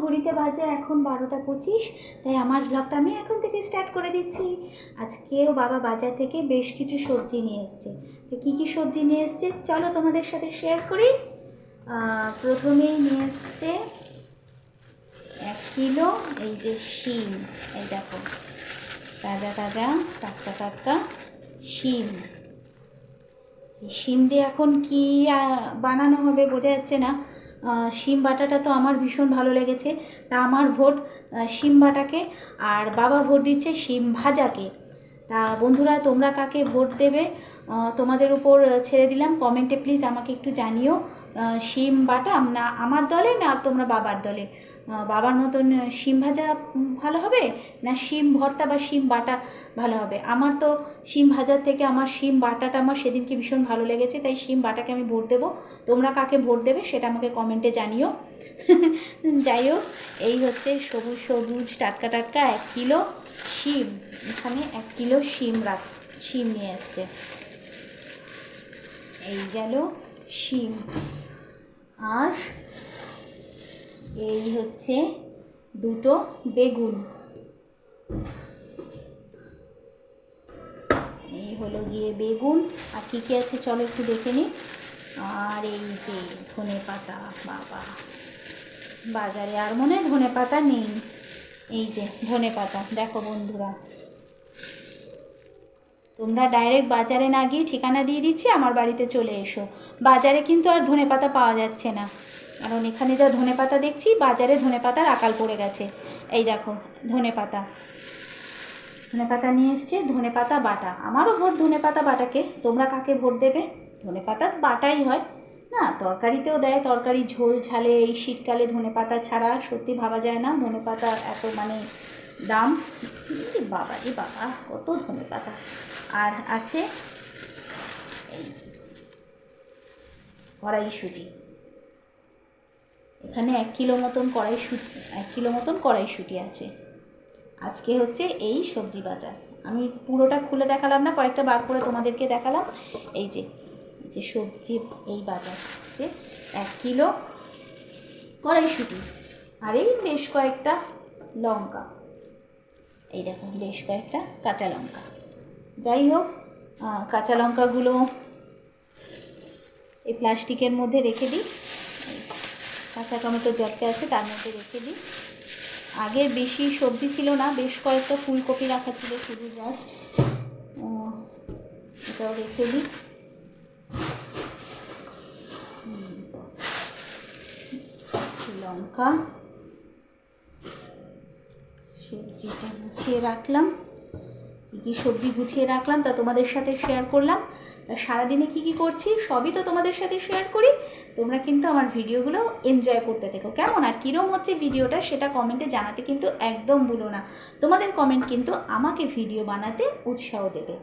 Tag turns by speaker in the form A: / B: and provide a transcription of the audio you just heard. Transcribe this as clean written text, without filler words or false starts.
A: ঘড়িতে বাজে এখন 12টা 25, তাই আমার ব্লগটা আমি এখন থেকে স্টার্ট করে দিচ্ছি। আজকেও বাবা বাজার থেকে বেশ কিছু সবজি নিয়ে এসছে। তো কী কী সবজি নিয়ে এসছে চলো তোমাদের সাথে শেয়ার করি। প্রথমেই নিয়ে এসছে 1 কিলো এই যে শিম। এই দেখো তাজা তাজা টাটকা টাটকা শিম। শিম দিয়ে এখন কি বানানো হবে বোঝা যাচ্ছে না। শিম বাটাটা তো আমার ভীষণ ভালো লেগেছে, তা আমার ভোট শিম বাটাকে, আর বাবা ভোট দিচ্ছে শিম ভাজাকে। তা বন্ধুরা তোমরা কাকে ভোট দেবে তোমাদের উপর ছেড়ে দিলাম, কমেন্টে প্লিজ আমাকে একটু জানিও। শিম বাটা না আমার দলে, না তোমরা বাবার দলে? বাবার মতন শিম ভাজা ভালো হবে, না শিম ভর্তা বা শিম বাটা ভালো হবে? আমার তো শিম ভাজার থেকে আমার শিম বাটাটা আমার সেদিনকে ভীষণ ভালো লেগেছে, তাই শিম বাটাকে আমি ভোট দেবো। তোমরা কাকে ভোট দেবে সেটা আমাকে কমেন্টে জানিও। যাই হোক, এই হচ্ছে সবুজ সবুজ টাটকা টাটকা 1 কিলো শিম। এখানে 1 কিলো শিম নিয়ে এসছে। এই গেল শিম। আর এই হচ্ছে 2টো বেগুন। এই হলো গিয়ে বেগুন। আর কী কী আছে চলো একটু দেখে নিই। আর এই যে ধনে পাতা, বাবা বাজারে আর মনে হয় ধনে পাতা নেই। এই যে ধনে পাতা, দেখো বন্ধুরা তোমরা ডাইরেক্ট বাজারে না গিয়ে ঠিকানা দিয়ে দিচ্ছি, আমার বাড়িতে চলে এসো। বাজারে কিন্তু আর ধনে পাতা পাওয়া যাচ্ছে না, কারণ এখানে যা ধনে পাতা দেখছি বাজারে ধনে পাতার আকাল পড়ে গেছে। এই দেখো ধনে পাতা নিয়ে এসছে, ধনে পাতা বাটা। আমারও ভোট ধনে পাতা বাটাকে। তোমরা কাকে ভোট দেবে? ধনে পাতা বাটাই হয় না, তরকারিতেও দেয়, তরকারি ঝোল ঝালে। এই শীতকালে ধনে পাতা ছাড়া সত্যি ভাবা যায় না। ধনে পাতা এত দাম, বাবা রে বাবা কত ধনে পাতা। আর আছে এই যে কড়াইশুঁটি। এখানে 1 কিলো মতন কড়াইশুঁটি আছে। আজকে হচ্ছে এই সবজি বাজার। আমি পুরোটা খুলে দেখালাম না, কয়েকটা বার করে তোমাদেরকে দেখালাম। এই যে সবজি এই বাজার যে 1 কিলো কড়াইশুঁটি, আর এই বেশ কয়েকটা লঙ্কা। এই দেখো বেশ কয়েকটা কাঁচা লঙ্কা। যাই হোক, কাঁচা লঙ্কাগুলো এই প্লাস্টিকের মধ্যে রেখে দিই। কাঁচা টমেটো জ্যাকটা আছে তার মধ্যে রেখে দিই। আগে বেশি সবজি ছিল না, বেশ কয়েকটা ফুলকপি রাখা ছিল শুধু জাস্ট, এটাও রেখে দিই। লঙ্কা, সবজিটা গুছিয়ে রাখলাম। কী কী সবজি গুছিয়ে রাখলাম তা তোমাদের সাথে শেয়ার করলাম। তা সারাদিনে কী কী করছি সবই তো তোমাদের সাথে শেয়ার করি। তোমরা কিন্তু আমার ভিডিওগুলো এনজয় করতে থেকো কেমন, আর কীরকম হচ্ছে ভিডিওটা সেটা কমেন্টে জানাতে কিন্তু একদম ভুলো না। তোমাদের কমেন্ট কিন্তু আমাকে ভিডিও বানাতে উৎসাহ দেবে।